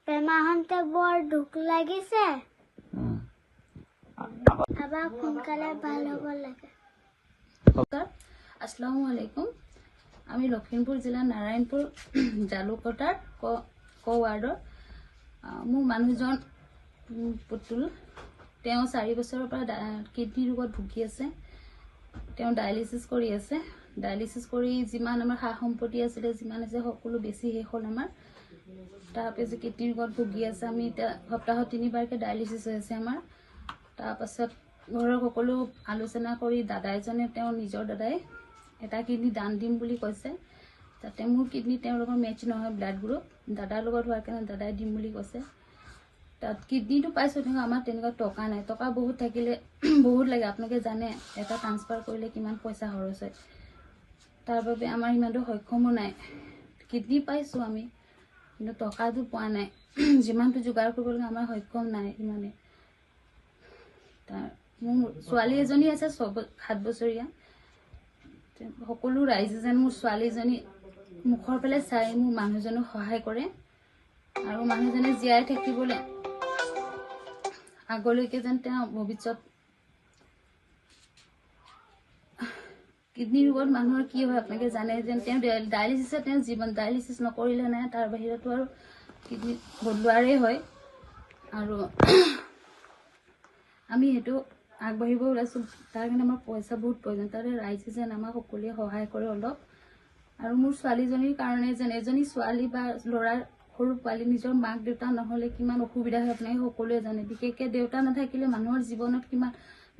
বেমাৰতে বৰ দুখ লাগিছে আবাৰ সোনকালে ভাল হ'ব লাগে আসসালামু আলাইকুম আমি লখিমপুৰ জিলাৰ নাৰায়ণপুৰ জালুকটাৰ ক ৱাৰ্ডৰ মোৰ মানুহজন পুতুল তেওঁ 4 বছৰৰ পৰা কিডনি ৰোগত ভুগি আছে তেওঁ ডায়ালিসিস কৰি আছে ডায়ালিসিস কৰি যিমান আমাৰ সা সম্পত্তি আছিল যিমান আছে সকলো বেছি শেষ হ'ল আমাৰ তাৰপিছত কিডনি ৰোগত ভুগি আছে আমি এটা সপ্তাহত 3 বাৰকে ডায়ালিসিস হৈ আছে আমাৰ তাৰপাছত ঘৰৰ সকলো আলোচনা কৰি দাদা এজনে তেওঁ নিজৰ দাদাই এটা কিডনি দান দিম বুলি কৈছে তাতে মোৰ কিডনি তেওঁৰ লগত মেচ নহয় ব্লাড গ্ৰুপ দাদাৰ লগত হোৱাৰ কাৰণে দাদাই দিম বুলি কৈছে তাত কিডনিটো পাইছো কিন্তু আমাৰ তেনেকুৱা টকা নাই টকা বহুত থাকিলে বহুত লাগে আপোনালোকে জানে এটা ট্ৰান্সফাৰ কৰিলে কিমান পইচা খৰচ হয় তাৰ বাবে আমাৰ ইমানটো সক্ষম নাই কিডনি পাইছো আমি কিন্তু টকাটো পোৱা নাই যিমানটো যোগাৰ কৰিব লাগে আমাৰ সক্ষম নাই ইমানে মোৰ ছোৱালী এজনী আছে 7 বছৰীয়া সকলো ৰাইজে যেন মোৰ ছোৱালীজনী মুখৰ ফালে চাই মোৰ মানুহজনক সহায় কৰে আৰু মানুহজনে জীয়াই থাকিবলৈ আগলৈকে যেন তেওঁ ভৱিষ্যত কিডনি ৰোগত মানুহৰ কি হয় আপোনালোকে জানে যেন তেওঁ ডায়ালিসিছে তেওঁ জীৱন ডায়ালিসিস নকৰিলে নাই তাৰ বাহিৰতো আৰু কিডনি বদলোৱাৰে হয় আৰু আমি সেইটো আগবাঢ়িব ওলাইছো তাৰ কাৰণে আমাৰ পইচা বহুত প্ৰয়োজন তাৰে ৰাইজে যেন আমাক সকলোৱে সহায় কৰে অলপ আৰু মোৰ ছোৱালীজনীৰ কাৰণে যেন এজনী ছোৱালী বা ল'ৰাৰ সৰু পোৱালি নিজৰ মাক দেউতা নহ'লে কিমান অসুবিধা হয় আপোনালোকে সকলোৱে জানে বিশেষকৈ দেউতা নাথাকিলে মানুহৰ জীৱনত কিমান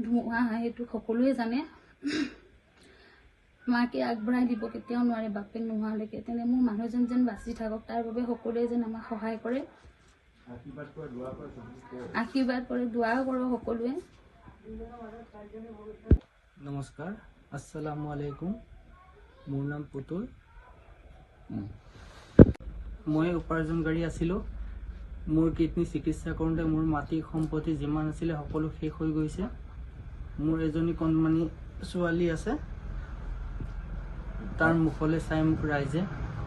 ধুমুহা হয় সেইটো সকলোৱে জানে মাকে আগবঢ়াই দিব কেতিয়াও নোৱাৰে বাপেক নোহোৱালৈকে তেনে মোৰ মানুহজন যেন বাচি থাকক তাৰ বাবে সকলোৱে যেন আমাক সহায় কৰে আশীৰ্বাদ কৰে দোৱা কৰোঁ সকলোৱে নমস্কাৰ আসসালামু আলাইকুম মোৰ নাম পুতুল মই উপাৰ্জনকাৰী আছিলোঁ মোৰ কিডনি চিকিৎসা কৰোঁতে মোৰ মাটি সম্পত্তি যিমান আছিলে সকলো শেষ হৈ গৈছে মোৰ এজনী কণমানি ছোৱালী আছে তাৰ মুখলৈ চাই মোক ৰাইজে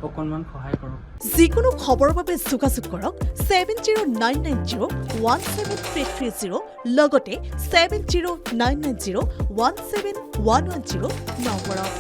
অকণমান সহায় কৰক যিকোনো খবৰৰ বাবে যোগাযোগ কৰক 7099017330 লগতে 7099017110 নম্বৰত